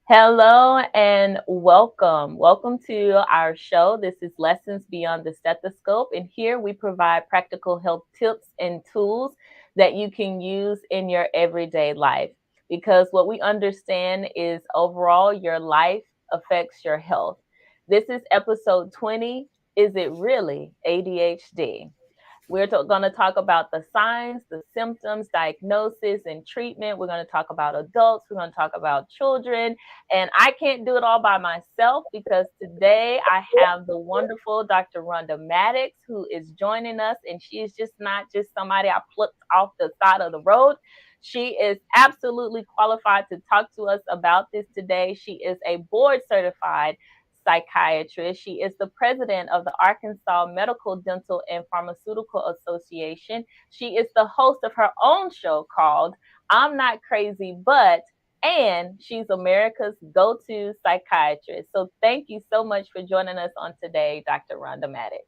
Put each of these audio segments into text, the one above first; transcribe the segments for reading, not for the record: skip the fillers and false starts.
Hello and welcome. Welcome to our show. This is Lessons Beyond the Stethoscope, and here we provide practical health tips and tools that you can use in your everyday life. Because what we understand is overall, your life affects your health. This is episode 20. Is it really ADHD? We're going to talk about the signs, the symptoms, diagnosis, and treatment. We're going to talk about adults. We're going to talk about children. And I can't do it all by myself because today I have the wonderful Dr. Rhonda Mattox who is joining us. And she is just not just somebody I plucked off the side of the road. She is absolutely qualified to talk to us about this today. She is a board certified psychiatrist. She is the president of the Arkansas Medical, Dental, and Pharmaceutical Association. She is the host of her own show called I'm Not Crazy, and she's America's go-to psychiatrist. So thank you so much for joining us on today, Dr. Rhonda Mattox.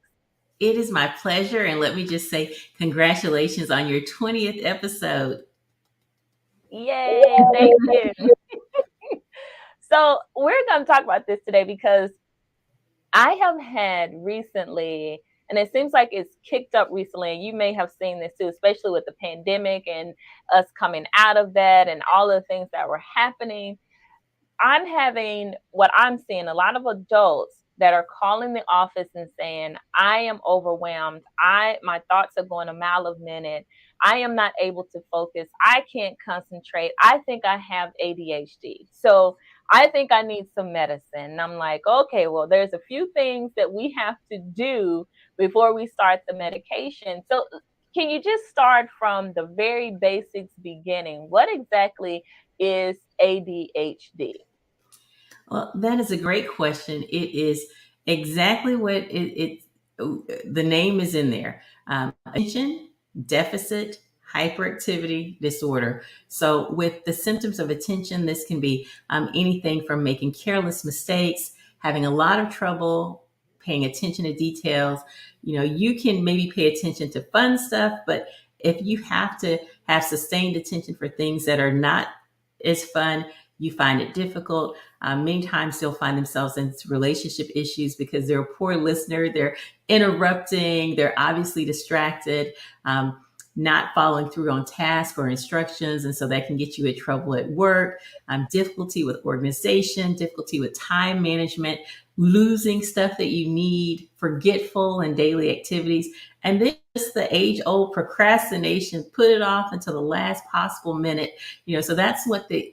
It is my pleasure. And let me just say congratulations on your 20th episode. Yay, thank you. So we're going to talk about this today because I have had recently, and it seems like it's kicked up recently, and you may have seen this too, especially with the pandemic and us coming out of that and all the things that were happening. I'm having what I'm seeing a lot of adults that are calling the office and saying, I am overwhelmed. My thoughts are going a mile a minute. I am not able to focus. I can't concentrate. I think I have ADHD. So I think I need some medicine. And I'm like, okay, well, there's a few things that we have to do before we start the medication. So can you just start from the very basics beginning? What exactly is ADHD? Well, that is a great question. It is exactly what the name is in there. Attention deficit hyperactivity disorder. So, with the symptoms of attention, this can be anything from making careless mistakes, having a lot of trouble paying attention to details. You can maybe pay attention to fun stuff, but if you have to have sustained attention for things that are not as fun, you find it difficult. Many times they'll find themselves in relationship issues because they're a poor listener. They're interrupting. They're obviously distracted, not following through on tasks or instructions. And so that can get you in trouble at work. Difficulty with organization, difficulty with time management, losing stuff that you need, forgetful in daily activities. And then just the age old procrastination, put it off until the last possible minute. So that's what the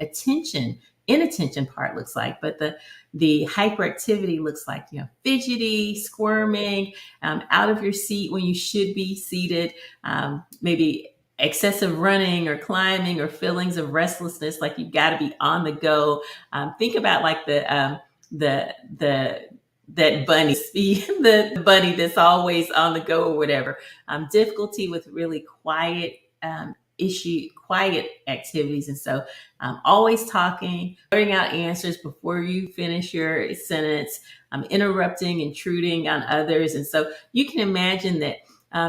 inattention part looks like. But the hyperactivity looks like, fidgety, squirming, out of your seat when you should be seated, maybe excessive running or climbing or feelings of restlessness, like you've got to be on the go. Think about like the that bunny, the bunny that's always on the go or whatever. Difficulty with really quiet quiet activities. And so always talking, blurting out answers before you finish your sentence, interrupting, intruding on others. And so you can imagine that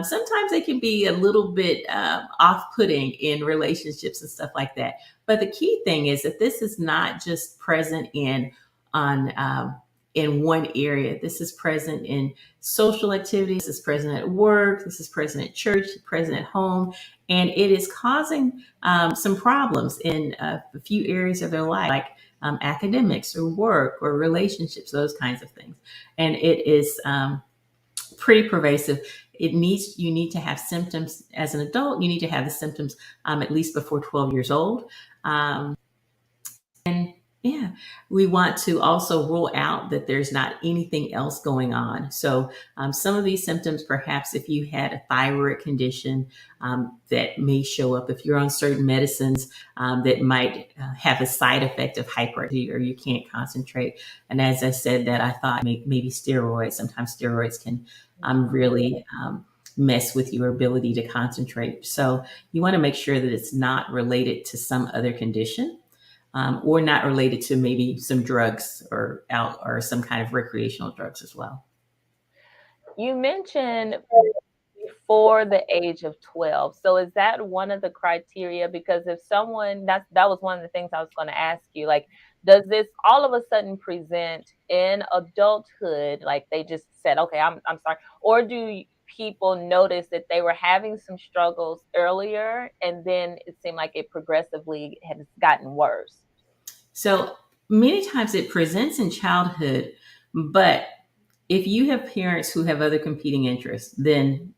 sometimes they can be a little bit off-putting in relationships and stuff like that. But the key thing is that this is not just present in one area. This is present in social activities. This is present at work. This is present at church, present at home. And it is causing some problems in a few areas of their life, like academics or work or relationships, those kinds of things. And it is pretty pervasive. You need to have symptoms as an adult. You need to have the symptoms at least before 12 years old. And yeah, we want to also rule out that there's not anything else going on. So some of these symptoms, perhaps if you had a thyroid condition, that may show up if you're on certain medicines that might have a side effect of hyperactivity or you can't concentrate. And as I said, that I thought maybe steroids. Sometimes steroids can really mess with your ability to concentrate. So you want to make sure that it's not related to some other condition. Or not related to maybe some drugs or some kind of recreational drugs as well. You mentioned before the age of 12. So is that one of the criteria? Because if someone, that was one of the things I was going to ask you, like, does this all of a sudden present in adulthood? Like they just said, okay, I'm sorry. Or do people notice that they were having some struggles earlier and then it seemed like it progressively has gotten worse? So many times it presents in childhood, but if you have parents who have other competing interests, then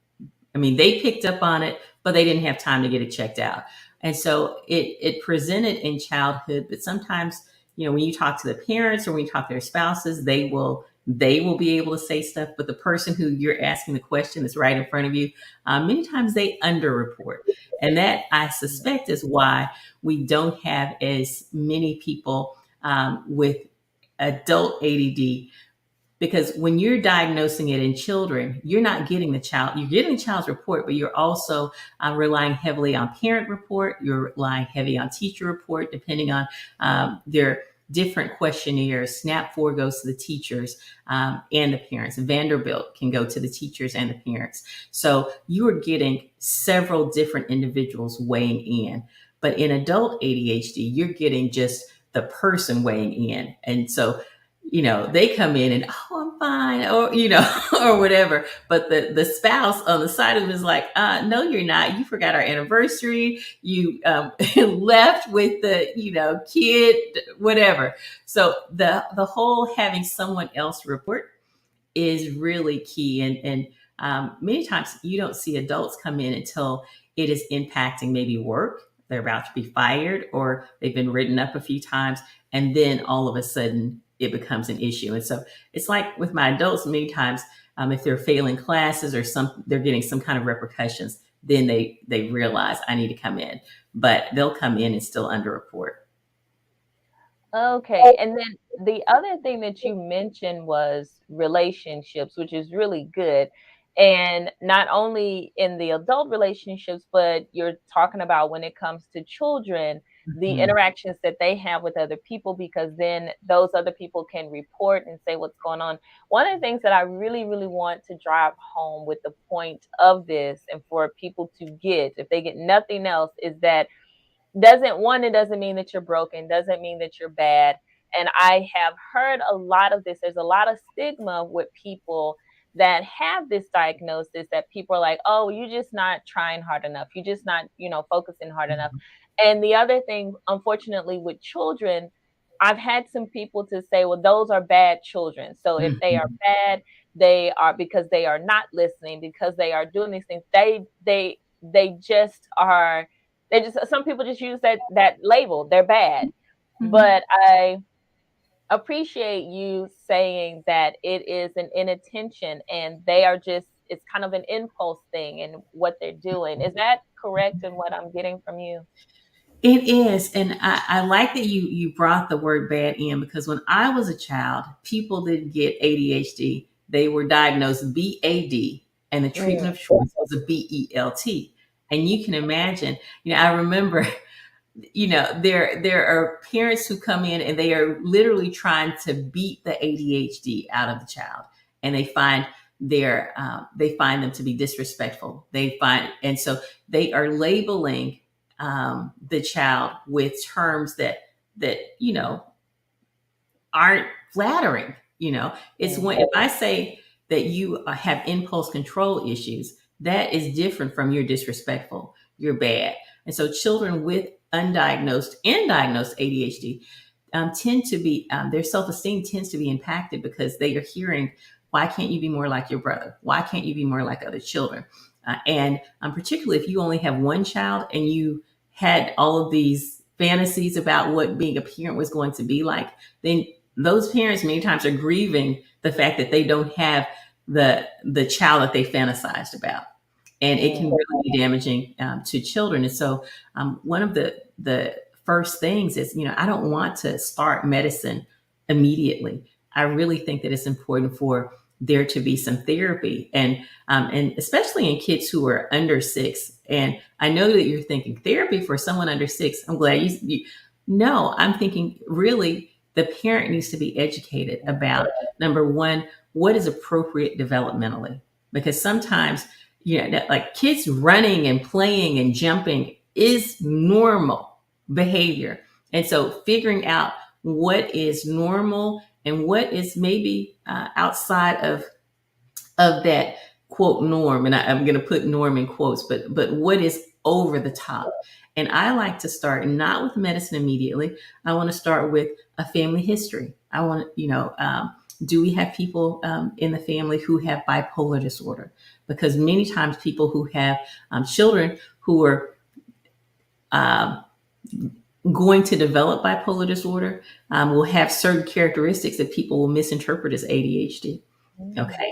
I mean, they picked up on it, but they didn't have time to get it checked out. And so it presented in childhood, but sometimes, when you talk to the parents or when you talk to their spouses, they will be able to say stuff, but the person who you're asking the question that's right in front of you, many times they underreport. And that I suspect is why we don't have as many people with adult ADD, because when you're diagnosing it in children, you're getting the child's report, but you're also relying heavily on parent report. You're relying heavy on teacher report, depending on their different questionnaires. SNAP-4 goes to the teachers and the parents. Vanderbilt can go to the teachers and the parents. So you are getting several different individuals weighing in. But in adult ADHD, you're getting just the person weighing in. And so they come in and, oh, I'm fine, or, or whatever. But the spouse on the side of them is like, no, you're not. You forgot our anniversary. You left with the, kid, whatever. So the whole having someone else report is really key. And many times you don't see adults come in until it is impacting maybe work. They're about to be fired or they've been written up a few times. And then all of a sudden it becomes an issue. And so it's like with my adults, many times if they're failing classes or they're getting some kind of repercussions, then they realize I need to come in. But they'll come in and still underreport. Okay. And then the other thing that you mentioned was relationships, which is really good. And not only in the adult relationships, but you're talking about when it comes to children, the Mhm. interactions that they have with other people, because then those other people can report and say what's going on. One of the things that I really, really want to drive home with the point of this and for people to get, if they get nothing else, is that it doesn't mean that you're broken, doesn't mean that you're bad. And I have heard a lot of this. There's a lot of stigma with people that have this diagnosis, that people are like, oh, you're just not trying hard enough, you're just not, focusing hard enough. And the other thing, unfortunately, with children, I've had some people to say, well, those are bad children, so if they are Mhm. bad, they are, because they are not listening, because they are doing these things, they just are, they just, some people just use that label, they're bad. Mhm. But I appreciate you saying that it is an inattention and they are just, it's kind of an impulse thing in what they're doing. Is that correct in what I'm getting from you? It is, and I like that you brought the word bad in, because when I was a child, people didn't get ADHD. They were diagnosed BAD, and the Mm. treatment of choice was a BELT. And you can imagine, I remember, there are parents who come in and they are literally trying to beat the ADHD out of the child, and they find them to be disrespectful. And so they are labeling the child with terms that aren't flattering. It's when, if I say that you have impulse control issues, that is different from you're disrespectful, you're bad. And so children with undiagnosed and diagnosed ADHD tend to be, their self-esteem tends to be impacted because they are hearing, why can't you be more like your brother? Why can't you be more like other children? And particularly if you only have one child and you had all of these fantasies about what being a parent was going to be like, then those parents many times are grieving the fact that they don't have the child that they fantasized about, and it can Mm. really be damaging to children. And so, one of the first things is, I don't want to start medicine immediately. I really think that it's important for there to be some therapy, and especially in kids who are under 6. And I know that you're thinking therapy for someone under 6. I'm glad you no, I'm thinking really the parent needs to be educated about, number one, what is appropriate developmentally, because sometimes that, like, kids running and playing and jumping is normal behavior. And so figuring out what is normal and what is maybe outside of that quote norm, and I'm going to put norm in quotes, but what is over the top. And I like to start not with medicine immediately. I want to start with a family history. I want to, do we have people in the family who have bipolar disorder? Because many times people who have children who are um, going to develop bipolar disorder will have certain characteristics that people will misinterpret as ADHD. Okay.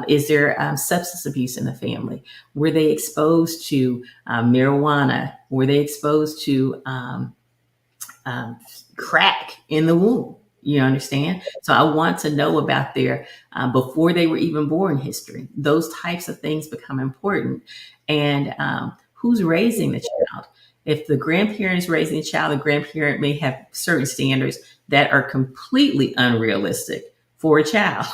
Is there substance abuse in the family? Were they exposed to marijuana? Were they exposed to crack in the womb? You understand? So I want to know about their before they were even born history. Those types of things become important. And who's raising the child? If the grandparent is raising the child, the grandparent may have certain standards that are completely unrealistic for a child.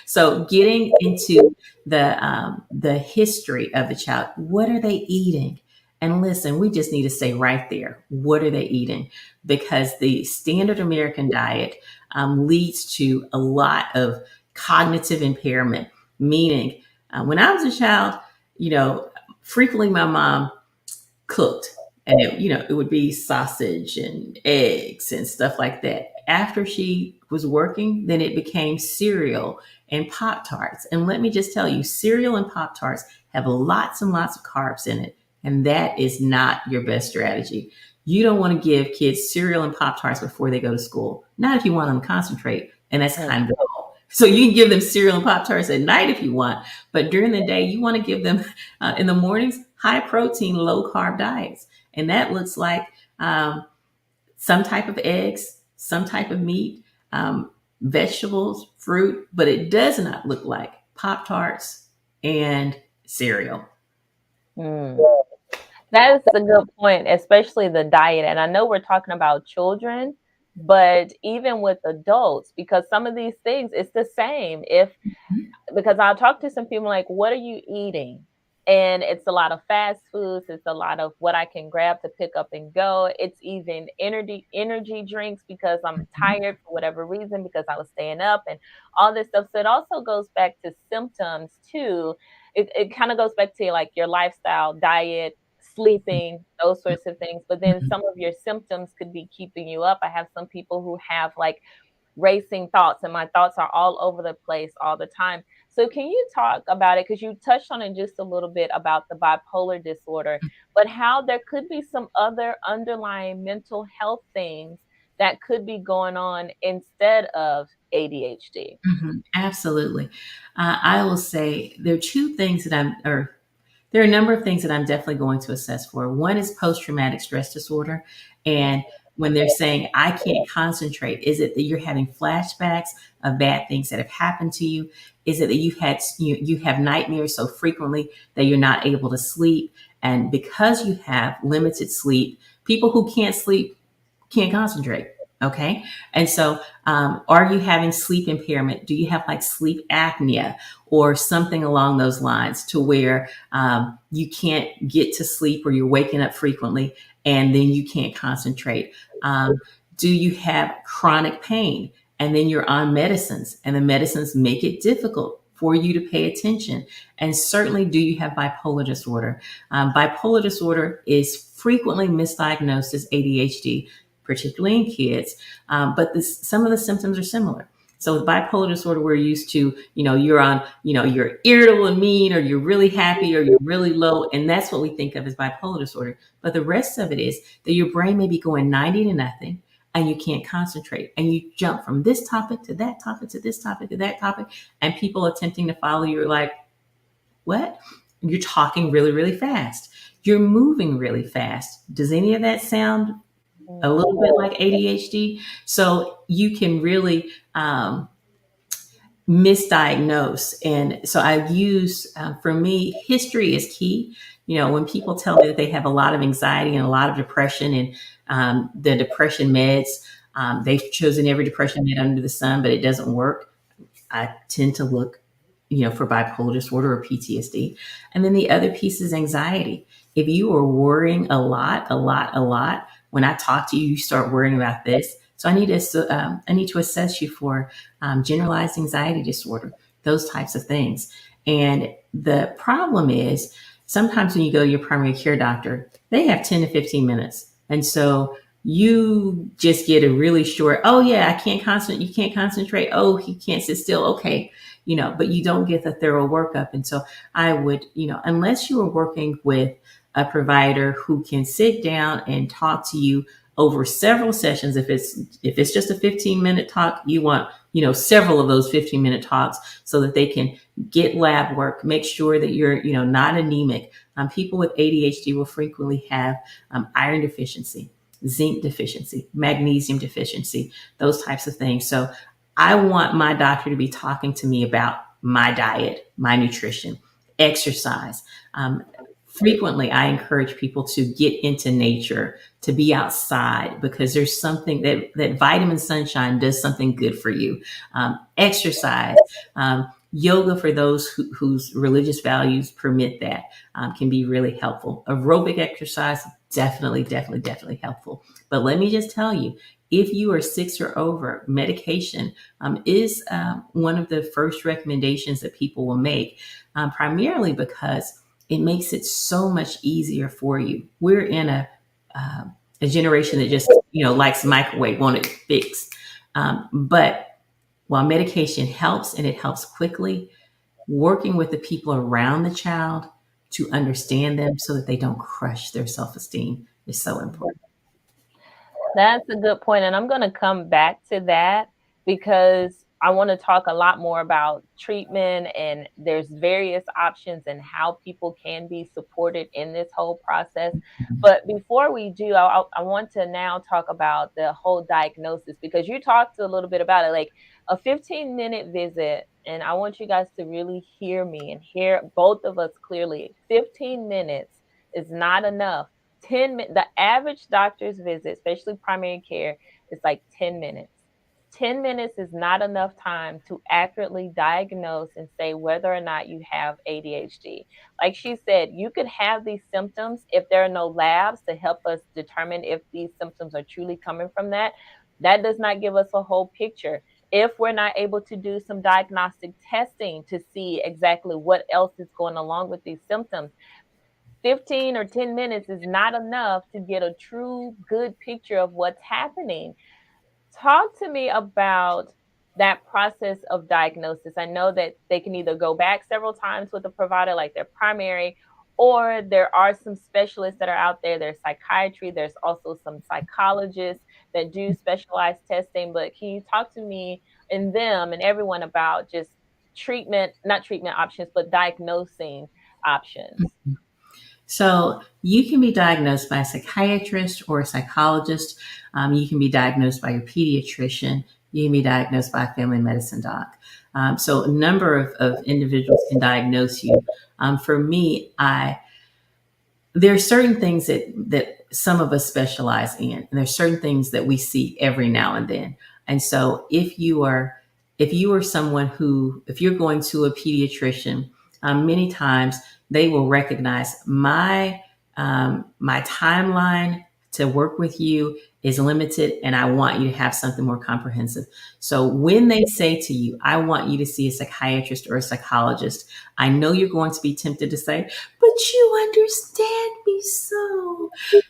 So getting into the history of the child. What are they eating? And listen, we just need to say right there, what are they eating? Because the standard American diet leads to a lot of cognitive impairment. Meaning, when I was a child, frequently my mom cooked, and it would be sausage and eggs and stuff like that. After she was working, then it became cereal and Pop Tarts. And let me just tell you, cereal and Pop Tarts have lots and lots of carbs in it, and that is not your best strategy. You don't want to give kids cereal and Pop Tarts before they go to school. Not if you want them to concentrate, and that's kind of all. So you can give them cereal and Pop Tarts at night if you want, but during the day you want to give them in the mornings high protein, low carb diets, and that looks like some type of eggs, some type of meat, vegetables, fruit, but it does not look like Pop Tarts and cereal. Mm. That is a good point, especially the diet. And I know we're talking about children, but even with adults, because some of these things, it's the same. Because I'll talk to some people like, what are you eating? And it's a lot of fast foods. It's a lot of what I can grab to pick up and go. It's even energy drinks because I'm tired for whatever reason, because I was staying up and all this stuff. So it also goes back to symptoms too. It kind of goes back to like your lifestyle, diet, sleeping, those sorts of things. But then some of your symptoms could be keeping you up. I have some people who have like racing thoughts, and my thoughts are all over the place all the time. So can you talk about it, because you touched on it just a little bit about the bipolar disorder, but how there could be some other underlying mental health things that could be going on instead of ADHD? Absolutely. I will say there are two things there are a number of things that I'm definitely going to assess for. One is post-traumatic stress disorder. And when they're saying, I can't concentrate, is it that you're having flashbacks of bad things that have happened to you? Is it that you have nightmares so frequently that you're not able to sleep? And because you have limited sleep, people who can't sleep can't concentrate. Okay. And so, are you having sleep impairment? Do you have like sleep apnea or something along those lines, to where you can't get to sleep, or you're waking up frequently and then you can't concentrate? Do you have chronic pain and then you're on medicines, and the medicines make it difficult for you to pay attention? And certainly, do you have bipolar disorder? Bipolar disorder is frequently misdiagnosed as ADHD, particularly in kids, but some of the symptoms are similar. So with bipolar disorder, we're used to, you're irritable and mean, or you're really happy, or you're really low. And that's what we think of as bipolar disorder. But the rest of it is that your brain may be going 90 to nothing, and you can't concentrate. And you jump from this topic to that topic to this topic to that topic. And people attempting to follow you are like, what? You're talking really, really fast. You're moving really fast. Does any of that sound a little bit like ADHD? So you can really misdiagnose. And so I use, for me, history is key. When people tell me that they have a lot of anxiety and a lot of depression, and the depression meds, they've chosen every depression med under the sun, but it doesn't work. I tend to look for bipolar disorder or PTSD. And then the other piece is anxiety. If you are worrying a lot, when I talk to you, you start worrying about this. So I need to assess you for generalized anxiety disorder, those types of things. And the problem is sometimes when you go to your primary care doctor, they have 10 to 15 minutes. And so you just get a really short, oh yeah, I can't concentrate. You can't concentrate. Oh, he can't sit still. Okay. But you don't get the thorough workup. And so I would, unless you are working with a provider who can sit down and talk to you over several sessions, if it's just a 15-minute talk, you want, several of those 15-minute talks so that they can get lab work, make sure that you're, not anemic. People with ADHD will frequently have iron deficiency, zinc deficiency, magnesium deficiency, those types of things. So I want my doctor to be talking to me about my diet, my nutrition, exercise. Frequently, I encourage people to get into nature, to be outside, because there's something that vitamin sunshine does something good for you. Exercise, yoga for those whose religious values permit that can be really helpful. Aerobic exercise, definitely helpful. But let me just tell you, if you are 6 or over, medication is one of the first recommendations that people will make, primarily because it makes it so much easier for you. We're in a generation that just likes microwave, want it fixed. But while medication helps and it helps quickly, working with the people around the child to understand them so that they don't crush their self-esteem is so important. That's a good point, and I'm going to come back to that because I want to talk a lot more about treatment, and there's various options and how people can be supported in this whole process. But before we do, I want to now talk about the whole diagnosis, because you talked a little bit about it, like a 15-minute visit, and I want you guys to really hear me and hear both of us clearly. 15 minutes is not enough. 10 minutes, the average doctor's visit, especially primary care, is like 10 minutes. 10 minutes is not enough time to accurately diagnose and say whether or not you have ADHD. Like she said, you could have these symptoms if there are no labs to help us determine if these symptoms are truly coming from that. That does not give us a whole picture. If we're not able to do some diagnostic testing to see exactly what else is going along with these symptoms, 15 or 10 minutes is not enough to get a true good picture of what's happening. Talk to me about that process of diagnosis. I know that they can either go back several times with a provider, like their primary, or there are some specialists that are out there. There's psychiatry, there's also some psychologists that do specialized testing. But can you talk to me and them and everyone about just treatment, not treatment options, but diagnosing options? So you can be diagnosed by a psychiatrist or a psychologist. You can be diagnosed by your pediatrician. You can be diagnosed by a family medicine doc. So a number of individuals can diagnose you. For me, there are certain things that some of us specialize in, and there's certain things that we see every now and then. And so if you are someone if you're going to a pediatrician, many times they will recognize my timeline to work with you is limited, and I want you to have something more comprehensive. So when they say to you, I want you to see a psychiatrist or a psychologist, I know you're going to be tempted to say, but you understand me so.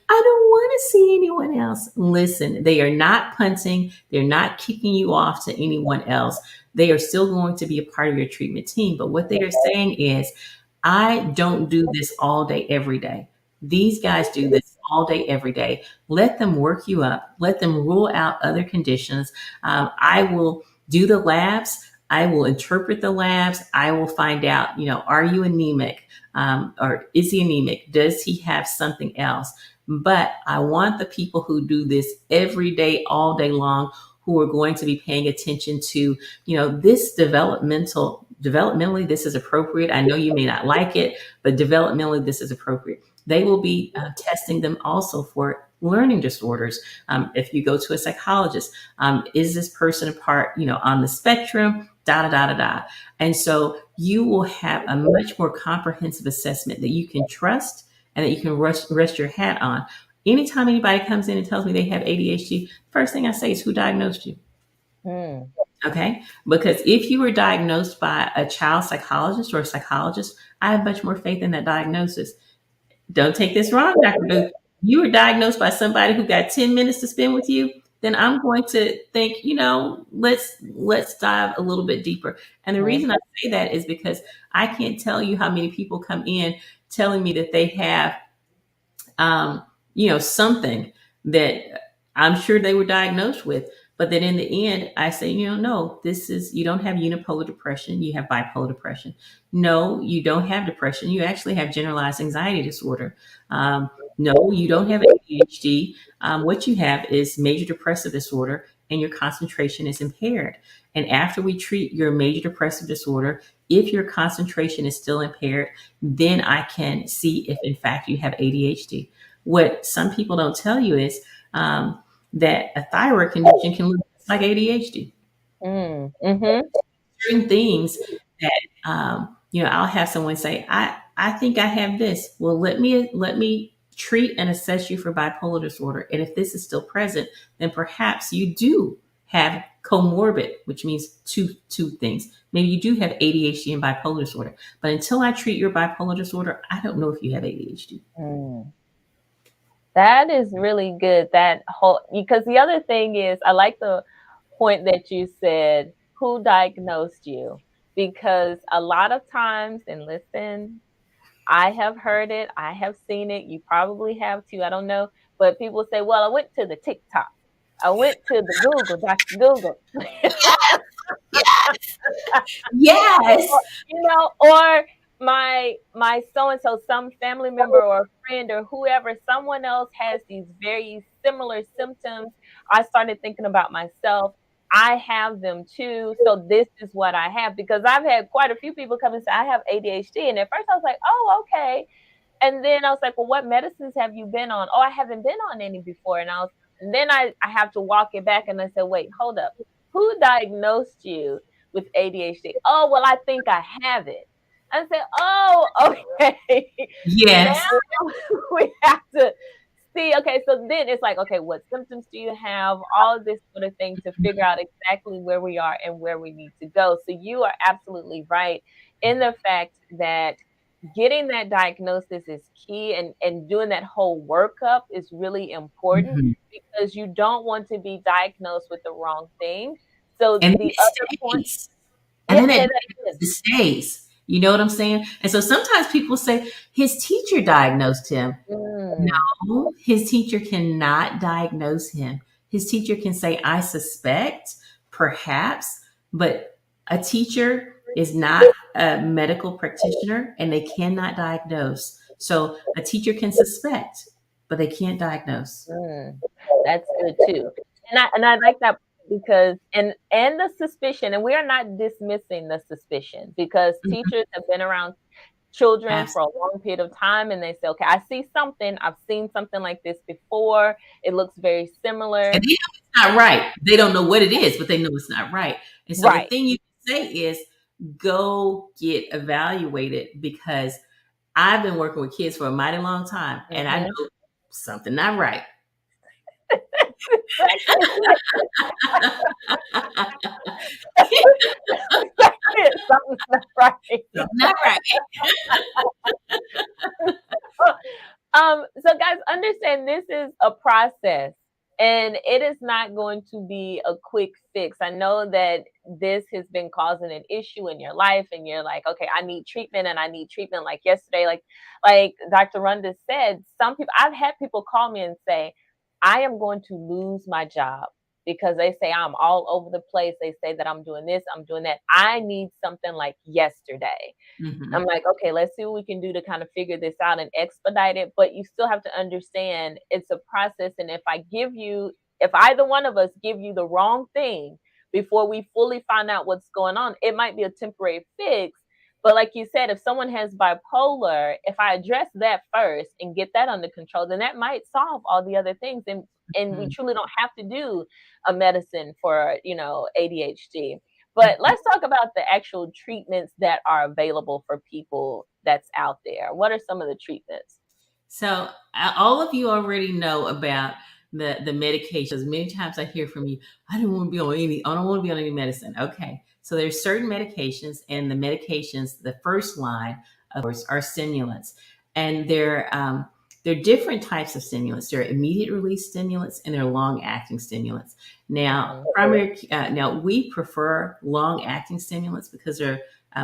I don't want to see anyone else. Listen, they are not punting. They're not kicking you off to anyone else. They are still going to be a part of your treatment team. But what they are saying is, I don't do this all day, every day. These guys do this all day, every day. Let them work you up. Let them rule out other conditions. I will do the labs. I will interpret the labs. I will find out, are you anemic? Or is he anemic? Does he have something else? But I want the people who do this every day, all day long, who are going to be paying attention to, this developmentally, this is appropriate. I know you may not like it, but developmentally, this is appropriate. They will be testing them also for learning disorders. If you go to a psychologist, is this person on the spectrum? da da da da da. And so you will have a much more comprehensive assessment that you can trust and that you can rest your hat on. Anytime anybody comes in and tells me they have ADHD, first thing I say is, who diagnosed you? Mm. Okay. Because if you were diagnosed by a child psychologist or a psychologist, I have much more faith in that diagnosis. Don't take this wrong, Dr. Booth. You were diagnosed by somebody who got 10 minutes to spend with you, then I'm going to think, let's dive a little bit deeper. And the reason I say that is because I can't tell you how many people come in telling me that they have something that I'm sure they were diagnosed with. But then in the end, I say, no, you don't have unipolar depression. You have bipolar depression. No, you don't have depression. You actually have generalized anxiety disorder. No, you don't have ADHD. What you have is major depressive disorder, and your concentration is impaired. And after we treat your major depressive disorder, if your concentration is still impaired, then I can see if in fact you have ADHD. What some people don't tell you is that a thyroid condition can look like ADHD. Mm. Mm-hmm. Certain things that I'll have someone say, I think I have this. Well, let me treat and assess you for bipolar disorder. And if this is still present, then perhaps you do have comorbid, which means two things. Maybe you do have ADHD and bipolar disorder. But until I treat your bipolar disorder, I don't know if you have ADHD. Mm. That is really good. That whole, because the other thing is, I like the point that you said, who diagnosed you? Because a lot of times, and listen, I have heard it, I have seen it, you probably have too, I don't know, but people say, well, I went to the TikTok, I went to the Google, Dr. Google. Yes, yes. Or my so and so, some family member or friend or whoever, someone else has these very similar symptoms. I started thinking about myself. I have them too. So this is what I have, because I've had quite a few people come and say I have ADHD. And at first I was like, oh, okay. And then I was like, well, what medicines have you been on? Oh, I haven't been on any before. And then I have to walk it back and I said, wait, hold up. Who diagnosed you with ADHD? Oh, well, I think I have it. I said, oh, okay. Now Yes. we have to see. Okay, so then it's like, okay, what symptoms do you have? All of this sort of thing to figure out exactly where we are and where we need to go. So you are absolutely right in the fact that getting that diagnosis is key, and doing that whole workup is really important, Mhm. because you don't want to be diagnosed with the wrong thing. So And then the other it point, stays. And yeah, then say it, that again. it stays. You know what I'm saying? And so sometimes people say his teacher diagnosed him. Mm, No, his teacher cannot diagnose him. His teacher can say, I suspect, perhaps, but a teacher is not a medical practitioner and they cannot diagnose. So a teacher can suspect, but they can't diagnose. mm. That's good too. And I like that, because and the suspicion, and we are not dismissing the suspicion, because Mhm. teachers have been around children for a Absolutely. long period of time, and they say, okay, I see something, I've seen something like this before, it looks very And similar. they know it's not right. They don't know what it is, but they know it's not right. And so the Right. thing you can say is go get evaluated, because I've been working with kids for a mighty long time and I Hmm. know something not right. Exactly. Something's not right. Something not right. So guys, understand this is a process, and it is not going to be a quick fix. I know that this has been causing an issue in your life, and you're like, okay, I need treatment, and I need treatment like yesterday. Like Dr. Rhonda said, some people, I've had people call me and say, I am going to lose my job, because they say I'm all over the place. They say that I'm doing this, I'm doing that. I need something like yesterday. I'm Mhm. like, okay, let's see what we can do to kind of figure this out and expedite it. But you still have to understand it's a process. And if either one of us give you the wrong thing before we fully find out what's going on, it might be a temporary fix. But like you said, if someone has bipolar, if I address that first and get that under control, then that might solve all the other things. And we Mhm. truly don't have to do a medicine for, ADHD. But let's talk about the actual treatments that are available for people that's out there. What are some of the treatments? So all of you already know about the medications. Many times I hear from you, I don't want to be on any, I don't want to be on any medicine. Okay. So there's certain medications, and the medications, the first line, of course, are stimulants. And they're different types of stimulants. There are immediate release stimulants and there are long acting stimulants. Now, Mhm. now we prefer long acting stimulants because they're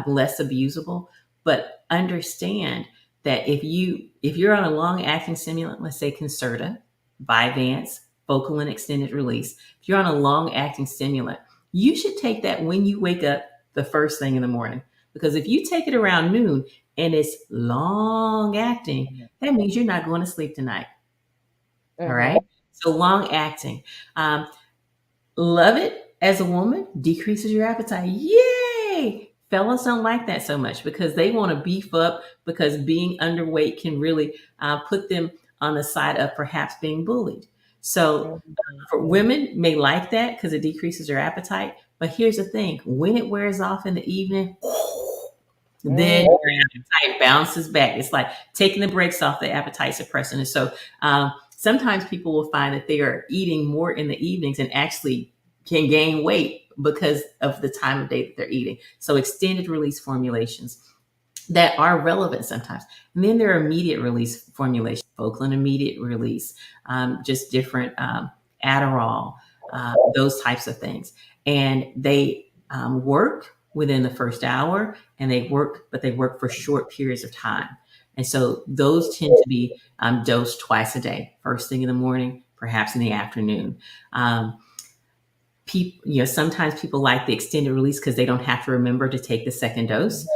less abusable. But understand that if you're on a long acting stimulant, let's say Concerta, Vyvanse, focal and extended release, if you're on a long acting stimulant, you should take that when you wake up the first thing in the morning. Because if you take it around noon and it's long acting, that means you're not going to sleep tonight. All right. Mhm. So long acting. Um, Love it as a woman, decreases your appetite. Yay! Fellas don't like that so much because they want to beef up, because being underweight can really put them on the side of perhaps being bullied. So Mhm. for women may like that because it decreases their appetite. But here's the thing: when it wears off in the evening, then your Mm. appetite bounces back. It's like taking the brakes off the appetite suppressant. And so sometimes people will find that they are eating more in the evenings and actually can gain weight because of the time of day that they're eating. So extended release formulations that are relevant sometimes. And then there are immediate release formulations, focal and immediate release, just different Adderall, those types of things. And they work within the first hour, and but they work for short periods of time. And so those tend to be dosed twice a day, first thing in the morning, perhaps in the afternoon. People, sometimes people like the extended release because they don't have to remember to take the second dose.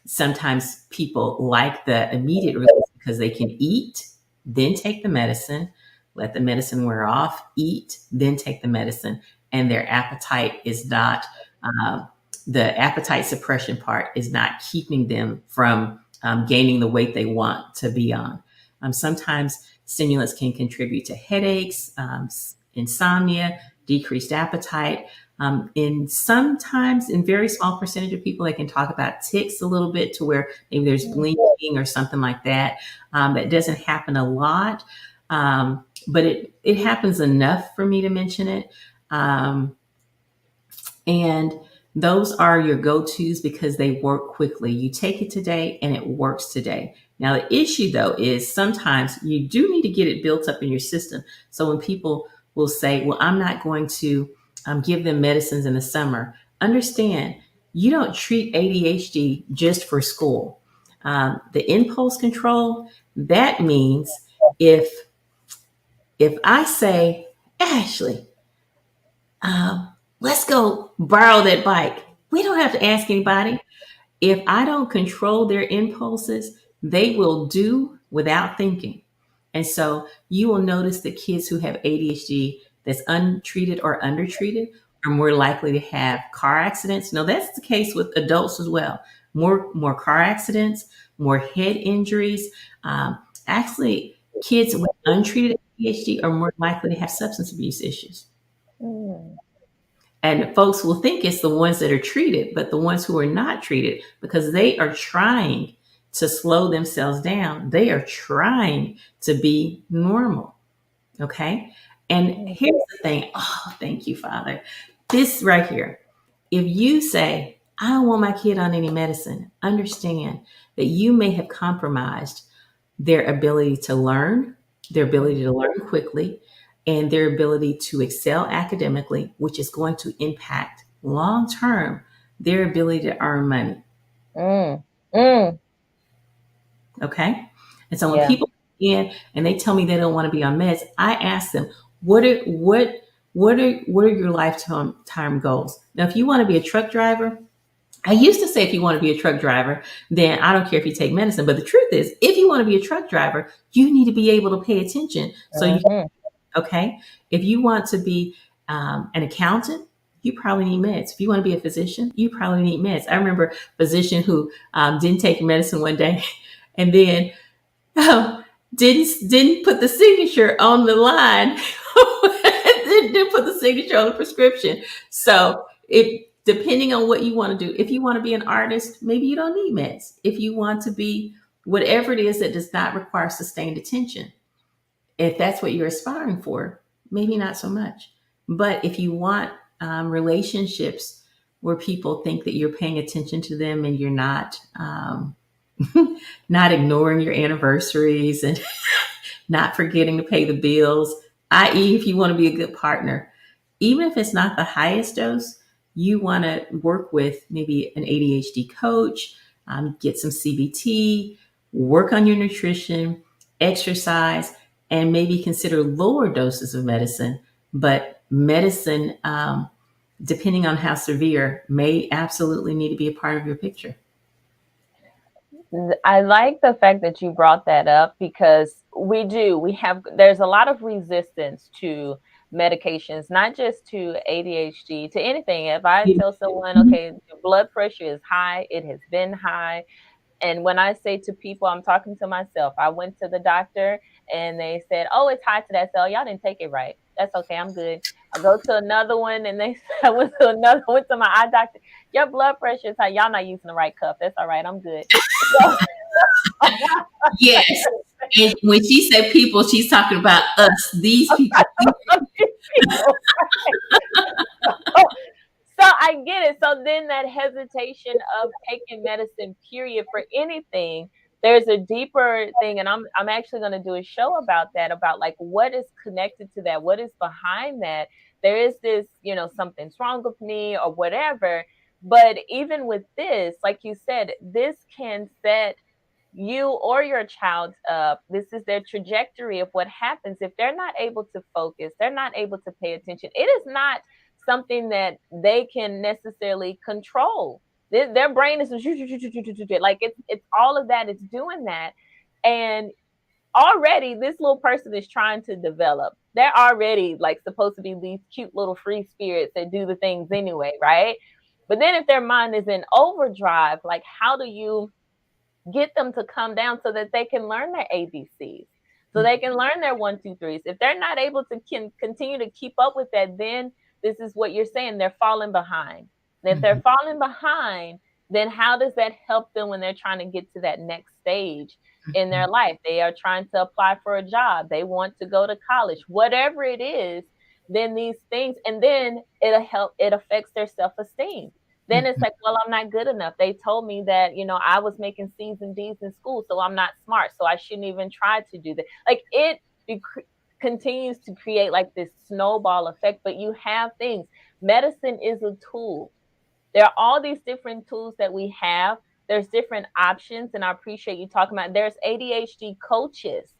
Sometimes people like the immediate release because they can eat, then take the medicine, let the medicine wear off, eat, then take the medicine, and their appetite is not, um, the appetite suppression part is not keeping them from gaining the weight they want to be on. Sometimes stimulants can contribute to headaches, insomnia, decreased appetite. In sometimes, in very small percentage of people, they can talk about tics a little bit to where maybe there's blinking or something like that. That doesn't happen a lot, but it happens enough for me to mention it. And those are your go-tos because they work quickly. You take it today and it works today. Now, the issue though is sometimes you do need to get it built up in your system. So when people will say, well, I'm not going to give them medicines in the summer, understand you don't treat ADHD just for school. The impulse control, that means if if I say, Ashley, let's go borrow that bike. We don't have to ask anybody. If I don't control their impulses, they will do without thinking. And so you will notice that kids who have ADHD that's untreated or undertreated are more likely to have car accidents. Now that's the case with adults as well. More car accidents, more head injuries. Actually, kids with untreated ADHD are more likely to have substance abuse issues. Mm. And folks will think it's the ones that are treated, but the ones who are not treated, because they are trying to slow themselves down, they are trying to be normal. Okay. And Mm. here's the thing. Oh, thank you, Father. This right here. If you say, I don't want my kid on any medicine, understand that you may have compromised their ability to learn, their ability to learn quickly, and their ability to excel academically, which is going to impact long term their ability to earn money. Mm. Mm. Okay. And so when Yeah. people come in and they tell me they don't want to be on meds, I ask them, what are your lifetime goals? Now, if you want to be a truck driver, I used to say if you want to be a truck driver, then I don't care if you take medicine. But the truth is, if you want to be a truck driver, you need to be able to pay attention. So you, Mhm. okay, if you want to be an accountant, you probably need meds. If you want to be a physician, you probably need meds. I remember a physician who didn't take medicine one day, and then didn't put the signature on the line. Didn't put the signature on the prescription. So it depending on what you want to do. If you want to be an artist, maybe you don't need meds. If you want to be whatever it is that does not require sustained attention, if that's what you're aspiring for, maybe not so much. But if you want relationships where people think that you're paying attention to them and you're not not ignoring your anniversaries and not forgetting to pay the bills, i.e., if you want to be a good partner, even if it's not the highest dose, you want to work with maybe an ADHD coach, get some CBT, work on your nutrition, exercise, and maybe consider lower doses of medicine. But medicine, depending on how severe, may absolutely need to be a part of your picture. I like the fact that you brought that up because there's a lot of resistance to medications, not just to ADHD, to anything. If I tell someone, Mhm. okay, your blood pressure is high, it has been high. And when I say to people, I'm talking to myself. I went to the doctor and they said, oh, it's high today. I said, oh, y'all didn't take it right. That's okay. I'm good. I go to another one and I went to my eye doctor. Your blood pressure is high. Y'all not using the right cuff. That's all right. I'm good. So, Yes. And when she said people, she's talking about us, these people. people, so I get it. So then that hesitation of taking medicine, period, for anything, there's a deeper thing, and I'm actually going to do a show about that, about like what is connected to that, what is behind that. There is this, something's wrong with me or whatever. But even with this, like you said, this can set you or your child up. This is their trajectory of what happens if they're not able to focus, they're not able to pay attention. It is not something that they can necessarily control. Their brain is like it's all of that. It's doing that, and already this little person is trying to develop. They're already like supposed to be these cute little free spirits that do the things anyway, right? But then if their mind is in overdrive, like how do you get them to come down so that they can learn their ABCs, so they can learn their one, two, threes? If they're not able to continue to keep up with that, then this is what you're saying, they're falling behind. And if they're Mhm. falling behind, then how does that help them when they're trying to get to that next stage in their life? They are trying to apply for a job, they want to go to college, whatever it is. Then these things, and then it affects their self-esteem. Then it's Mhm. like, well, I'm not good enough. They told me that, I was making C's and D's in school, so I'm not smart. So I shouldn't even try to do that. Like it continues to create like this snowball effect, but you have things. Medicine is a tool. There are all these different tools that we have. There's different options. And I appreciate you talking about, there's ADHD coaches,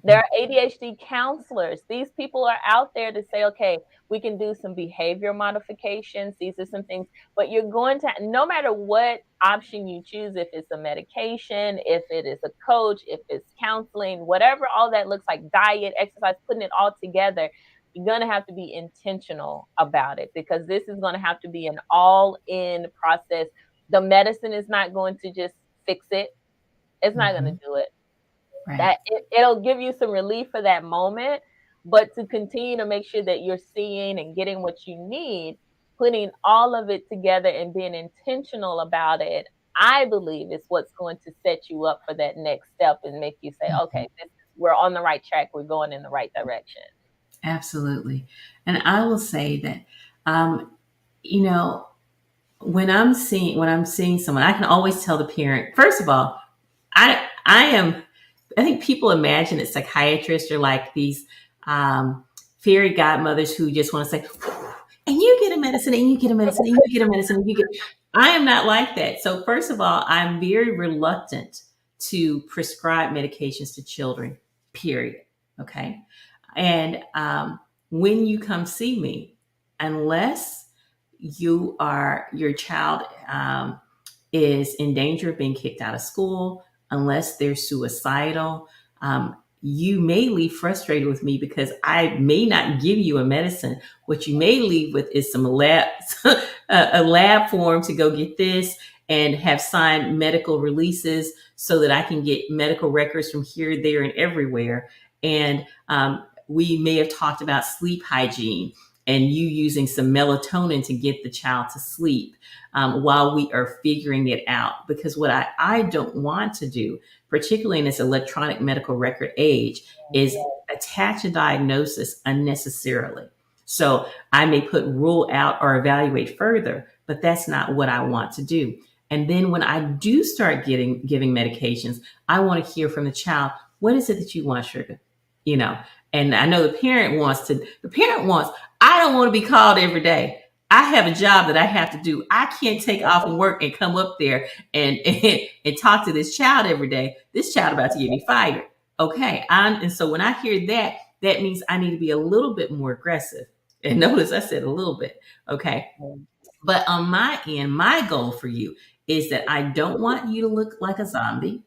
there Mhm. are ADHD counselors. These people are out there to say, okay, we can do some behavior modifications. These are some things, but you're going to, no matter what option you choose, if it's a medication, if it is a coach, if it's counseling, whatever all that looks like, diet, exercise, putting it all together, you're going to have to be intentional about it, because this is going to have to be an all in process. The medicine is not going to just fix it, it's not going to Mhm. do it. Right. That it'll give you some relief for that moment, but to continue to make sure that you're seeing and getting what you need, putting all of it together and being intentional about it, I believe is what's going to set you up for that next step and make you say, Mhm. okay, we're on the right track, we're going in the right direction. Absolutely. And I will say that, um, you know, when I'm seeing someone, I can always tell the parent. First of all, I am. I think people imagine that psychiatrists are like these fairy godmothers who just want to say, and you get a medicine, and you get a medicine, and you get a medicine, and you get. I am not like that. So first of all, I'm very reluctant to prescribe medications to children. Period. Okay. And when you come see me, unless your child is in danger of being kicked out of school, unless they're suicidal, you may leave frustrated with me because I may not give you a medicine. What you may leave with is some lab a lab form to go get this and have signed medical releases so that I can get medical records from here, there, and everywhere. And we may have talked about sleep hygiene. and you using some melatonin to get the child to sleep while we are figuring it out. Because what I don't want to do, particularly in this electronic medical record age, is attach a diagnosis unnecessarily. So I may put rule out or evaluate further, but that's not what I want to do. And then when I do start giving medications, I want to hear from the child, what is it that you want, sugar? You know, and I know the parent wants, I don't want to be called every day. I have a job that I have to do. I can't take off from work and come up there and talk to this child every day. This child about to get me fired. Okay. And so when I hear that, that means I need to be a little bit more aggressive. And notice I said a little bit. Okay. But on my end, my goal for you is that I don't want you to look like a zombie.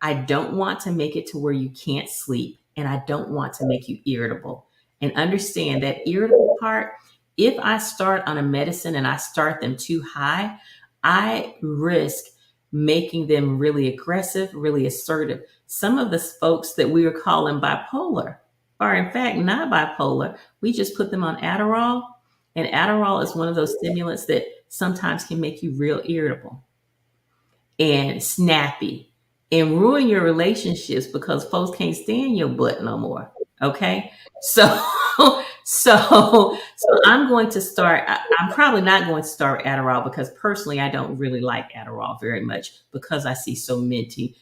I don't want to make it to where you can't sleep, and I don't want to make you irritable. And understand that irritable part, if I start on a medicine and I start them too high, I risk making them really aggressive, really assertive. Some of the folks that we are calling bipolar are in fact not bipolar. We just put them on Adderall, and Adderall is one of those stimulants that sometimes can make you real irritable and snappy and ruin your relationships because folks can't stand your butt no more. Okay. So, so I'm going to start. I'm probably not going to start Adderall because personally, I don't really like Adderall very much because I see so many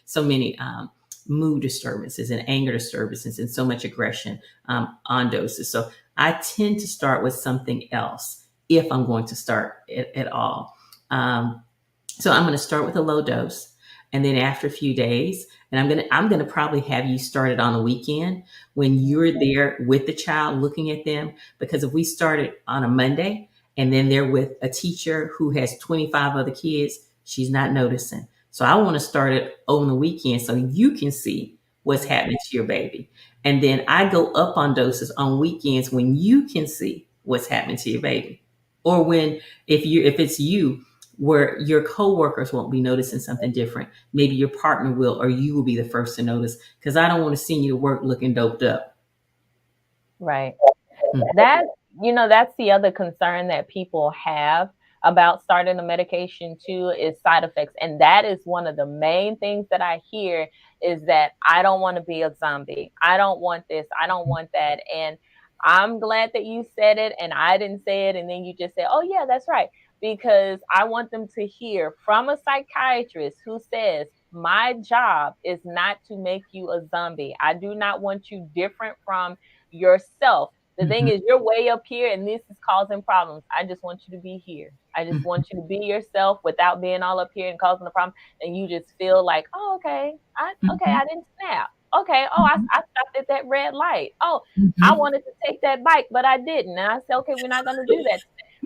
mood disturbances and anger disturbances and so much aggression on doses. So I tend to start with something else if I'm going to start it at all. So I'm going to start with a low dose, and then after a few days, and I'm going to probably have you start it on a weekend when you're there with the child looking at them. Because if we started on a Monday and then they're with a teacher who has 25 other kids, she's not noticing. So I want to start it on the weekend so you can see what's happening to your baby. And then I go up on doses on weekends when you can see what's happening to your baby. Or when if it's you where your coworkers won't be noticing something different. Maybe your partner will, or you will be the first to notice. Because I don't want to send you to work looking doped up. Right. Mm. That, that's the other concern that people have about starting a medication too, is side effects. And that is one of the main things that I hear, is that I don't want to be a zombie. I don't want this. I don't want that. And I'm glad that you said it and I didn't say it. And then you just said, oh, yeah, that's right. Because I want them to hear from a psychiatrist who says, my job is not to make you a zombie. I do not want you different from yourself. The thing Mhm. is, you're way up here and this is causing problems. I just want you to be here. I just want you to be yourself without being all up here and causing the problem. And you just feel like, oh, okay. I Mhm. didn't snap. Okay. Oh, I Mhm. stopped at that red light. Oh, I Mhm. wanted to take that bike, but I didn't. And I said, okay, we're not going to do that.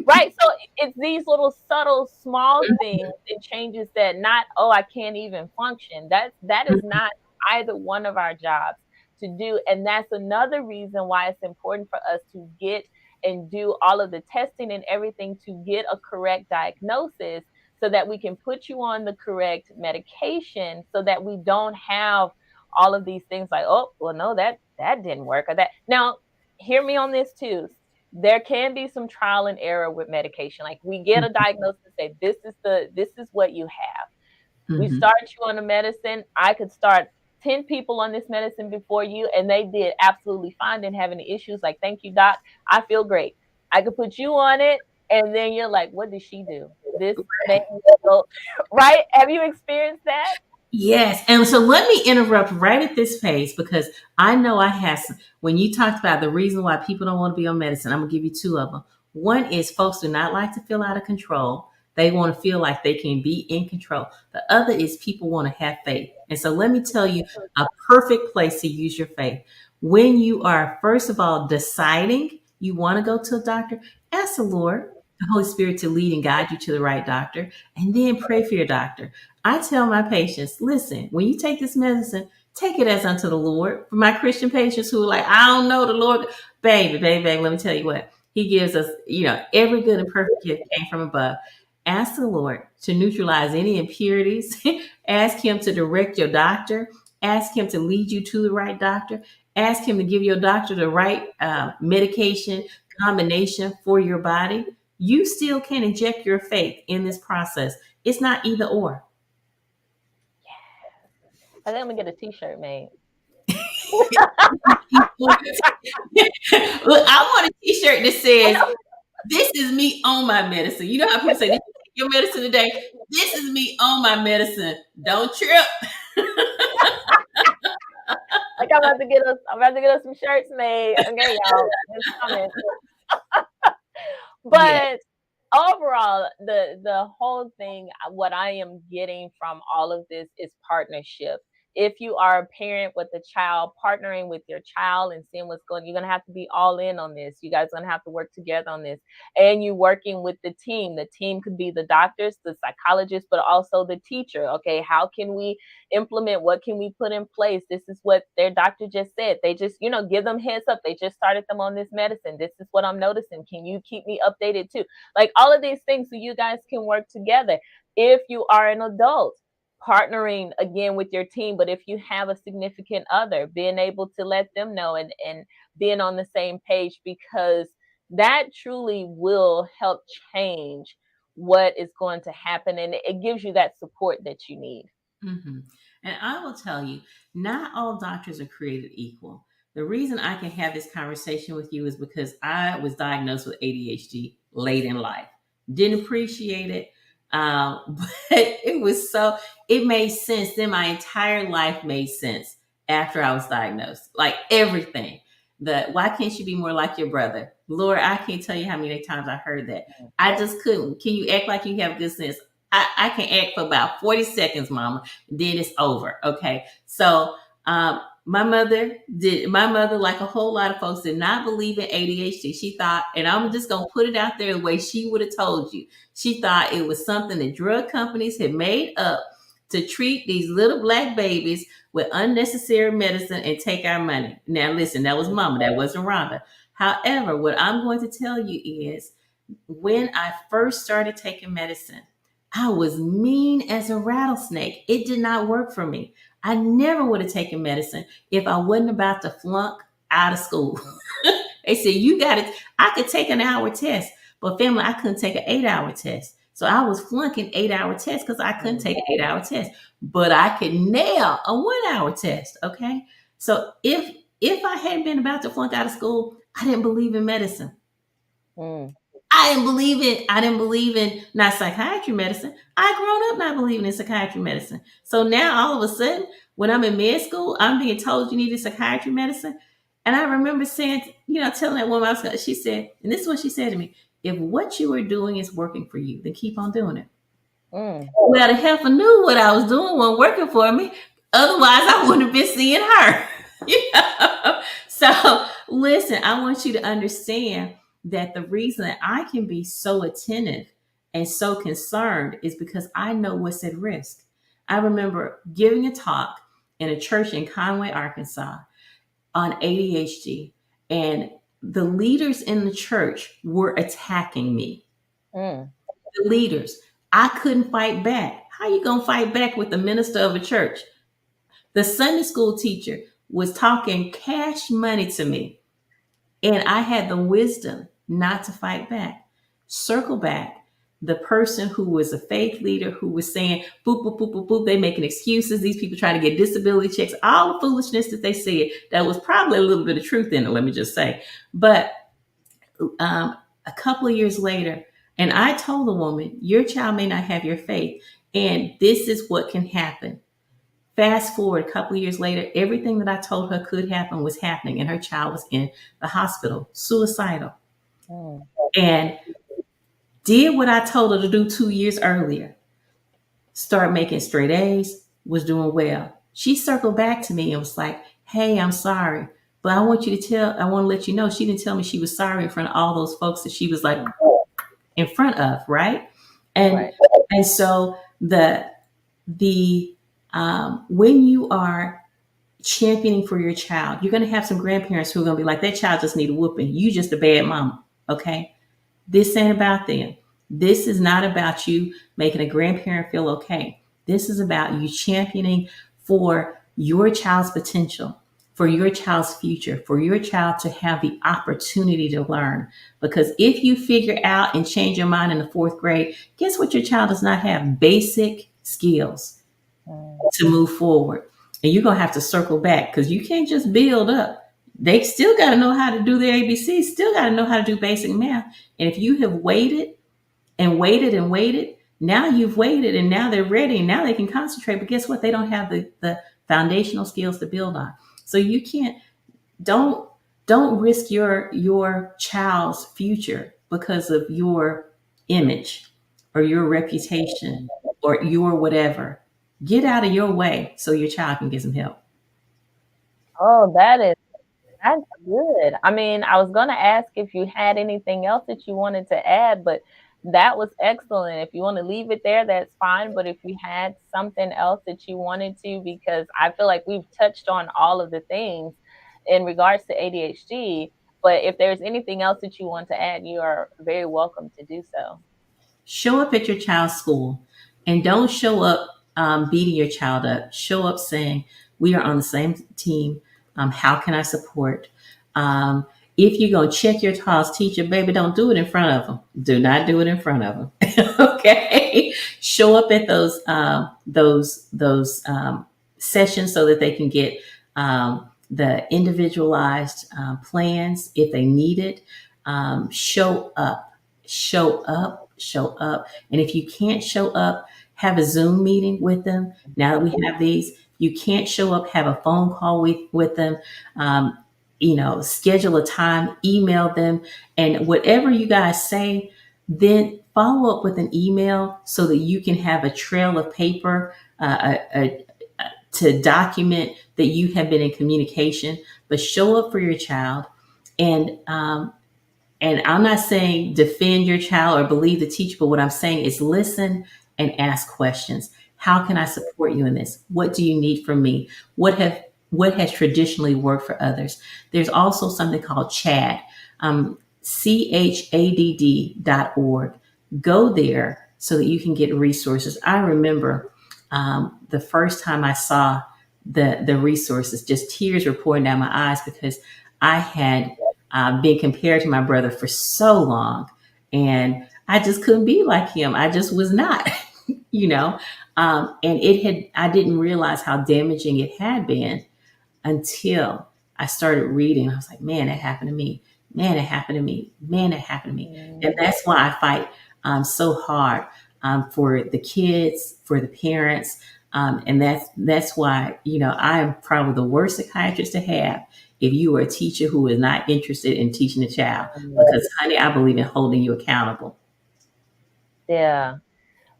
Right. So it's these little subtle, small things and changes that not, oh, I can't even function. That is Mhm. not either one of our jobs to do. And that's another reason why it's important for us to get and do all of the testing and everything to get a correct diagnosis so that we can put you on the correct medication so that we don't have all of these things like, oh, well, no, that didn't work or that. Now, hear me on this too. There can be some trial and error with medication. Like we get a diagnosis and say, this is what you have. We Mhm. start you on the medicine. I could start 10 people on this medicine before you, and they did absolutely fine, didn't have any issues. Like, thank you, doc. I feel great. I could put you on it, and then you're like, what did she do? This made me feel right. Have you experienced that? Yes. And so let me interrupt right at this phase because I know I have some, when you talked about the reason why people don't want to be on medicine, I'm going to give you two of them. One is folks do not like to feel out of control. They want to feel like they can be in control. The other is people want to have faith. And so let me tell you a perfect place to use your faith. When you are, first of all, deciding you want to go to a doctor, ask the Lord, the Holy Spirit to lead and guide you to the right doctor, and then pray for your doctor. I tell my patients, listen, when you take this medicine, take it as unto the Lord. For my Christian patients who are like, I don't know the Lord, baby, let me tell you what. He gives us, every good and perfect gift came from above. Ask the Lord to neutralize any impurities. Ask Him to direct your doctor. Ask Him to lead you to the right doctor. Ask Him to give your doctor the right medication combination for your body, you still can inject your faith in this process. It's not either or. I think I'm gonna get a T-shirt made. Look, I want a t-shirt that I says, know. "This is me on my medicine." You know how people say, "Did you take your medicine today?" This is me on my medicine. Don't trip. Like I'm about to get us some shirts made. Okay, y'all, it's coming. Yeah. But overall, the whole thing, what I am getting from all of this is partnership. If you are a parent with a child, partnering with your child and seeing what's going, you're gonna have to be all in on this. You guys are gonna have to work together on this, and you working with the team. The team could be the doctors, the psychologists, but also the teacher. Okay, how can we implement? What can we put in place? This is what their doctor just said. They just, give them heads up. They just started them on this medicine. This is what I'm noticing. Can you keep me updated too? Like all of these things so you guys can work together. If you are an adult, partnering again with your team, but if you have a significant other, being able to let them know and being on the same page, because that truly will help change what is going to happen, and it gives you that support that you need. hmm And I will tell you, not all doctors are created equal. The reason I can have this conversation with you is because I was diagnosed with ADHD late in life. Didn't appreciate it, but it made sense. Then my entire life made sense after I was diagnosed. Like everything. Why can't you be more like your brother? Lord, I can't tell you how many times I heard that. I just couldn't. Can you act like you have good sense? I can act for about 40 seconds, mama, then it's over. Okay. So my mother, like a whole lot of folks, did not believe in ADHD. She thought, and I'm just gonna put it out there the way she would have told you. She thought it was something that drug companies had made up to treat these little black babies with unnecessary medicine and take our money. Now listen, that was mama, that wasn't Rhonda. However, what I'm going to tell you is when I first started taking medicine, I was mean as a rattlesnake. It did not work for me. I never would have taken medicine if I wasn't about to flunk out of school. They said, you got it. I could take an hour test, but family, I couldn't take an 8-hour test. So I was flunking 8-hour tests because I couldn't take an 8-hour test, but I could nail a 1-hour test. Okay. So if I hadn't been about to flunk out of school, I didn't believe in medicine. Mm. I didn't believe in not psychiatry medicine. I grown up not believing in psychiatry medicine. So now all of a sudden, when I'm in med school, I'm being told you need a psychiatry medicine. And I remember saying, telling that woman, she said, and this is what she said to me: if what you are doing is working for you, then keep on doing it. Mm. Well, the heifer knew what I was doing wasn't working for me. Otherwise, I wouldn't have been seeing her. So listen, I want you to understand that the reason that I can be so attentive and so concerned is because I know what's at risk. I remember giving a talk in a church in Conway, Arkansas on ADHD, and the leaders in the church were attacking me. Mm. The leaders. I couldn't fight back. How you gonna fight back with the minister of a church? The Sunday school teacher was talking cash money to me, and I had the wisdom not to fight back. Circle back. The person who was a faith leader who was saying, boop, boop, boop, boop, boop, they making excuses. These people trying to get disability checks, all the foolishness that they said, that was probably a little bit of truth in it, let me just say. But a couple of years later, and I told the woman, your child may not have your faith, and this is what can happen. Fast forward a couple of years later, everything that I told her could happen was happening, and her child was in the hospital, suicidal, Mm. and did what I told her to do 2 years earlier. Start making straight A's, was doing well. She circled back to me and was like, hey, I'm sorry. But I want to let you know, she didn't tell me she was sorry in front of all those folks that she was like in front of, right? And Right. and so the when you are championing for your child, you're going to have some grandparents who are going to be like, that child just need a whooping. You just a bad mama. Okay. This ain't about them. This is not about you making a grandparent feel okay. This is about you championing for your child's potential, for your child's future, for your child to have the opportunity to learn. Because if you figure out and change your mind in the fourth grade, guess what? Your child does not have basic skills Mm. to move forward. And you're going to have to circle back because you can't just build up. They still got to know how to do their ABCs, still got to know how to do basic math. And if you have waited and waited and waited, now you've waited and now they're ready and now they can concentrate. But guess what? They don't have the foundational skills to build on. So you can't, don't don't risk your child's future because of your image or your reputation or your whatever. Get out of your way so your child can get some help. Oh, that's good. I mean, I was gonna ask if you had anything else that you wanted to add, but that was excellent. If you want to leave it there, that's fine. But if you had something else that you wanted to, because I feel like we've touched on all of the things in regards to ADHD, but if there's anything else that you want to add, you are very welcome to do so. Show up at your child's school and don't show up beating your child up. Show up saying, we are on the same team. How can I support? Um, if you're going to check your child's teacher, baby, don't do it in front of them. Do not do it in front of them. Okay. Show up at those sessions so that they can get the individualized plans if they need it. Show up, show up, show up. And if you can't show up, have a Zoom meeting with them. Now that we have these, you can't show up, have a phone call with them. Schedule a time, email them, and whatever you guys say, then follow up with an email so that you can have a trail of paper to document that you have been in communication. But show up for your child, and and I'm not saying defend your child or believe the teacher, but what I'm saying is listen and ask questions. How can I support you in this? What do you need from me? What has traditionally worked for others? There's also something called CHADD, CHADD.org. Go there so that you can get resources. I remember the first time I saw the resources, just tears were pouring down my eyes because I had been compared to my brother for so long, and I just couldn't be like him. I just was not, you know. And I didn't realize how damaging it had been until I started reading. I was like, man, that happened to me. Man, it happened to me. Man, it happened to me. Mm. And that's why I fight so hard for the kids, for the parents. And that's why, I am probably the worst psychiatrist to have if you are a teacher who is not interested in teaching a child. Because, honey, I believe in holding you accountable. Yeah.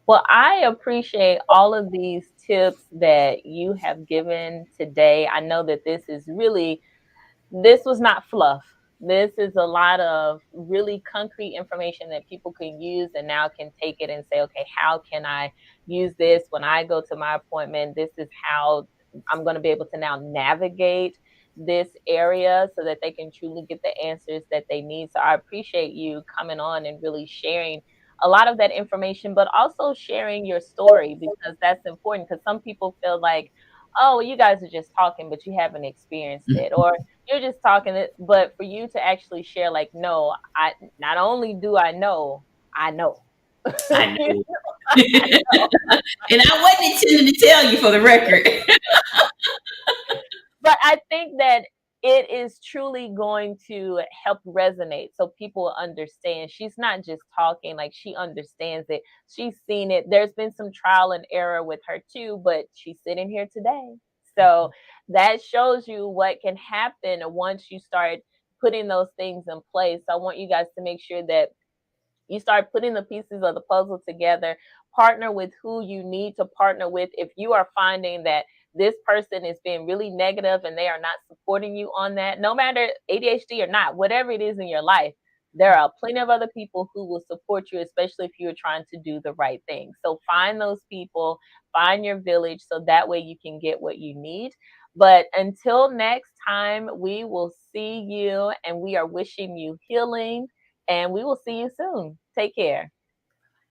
Well, I appreciate all of these tips that you have given today. I know that this was not fluff. This is a lot of really concrete information that people can use and now can take it and say, okay, how can I use this when I go to my appointment? This is how I'm going to be able to now navigate this area so that they can truly get the answers that they need. So I appreciate you coming on and really sharing a lot of that information, but also sharing your story because that's important. Because some people feel like, oh, you guys are just talking, but you haven't experienced it, or you're just talking it. But for you to actually share, like, no, I not only do I know, I know. I You know. know? And I wasn't intending to tell you for the record. But I think that it is truly going to help resonate so people understand she's not just talking, like she understands it. She's seen it. There's been some trial and error with her too, but she's sitting here today. So that shows you what can happen once you start putting those things in place. I want you guys to make sure that you start putting the pieces of the puzzle together, partner with who you need to partner with. If you are finding that this person is being really negative and they are not supporting you on that, no matter ADHD or not, whatever it is in your life, there are plenty of other people who will support you, especially if you're trying to do the right thing. So find those people, find your village, so that way you can get what you need. But until next time, we will see you and we are wishing you healing, and we will see you soon. Take care.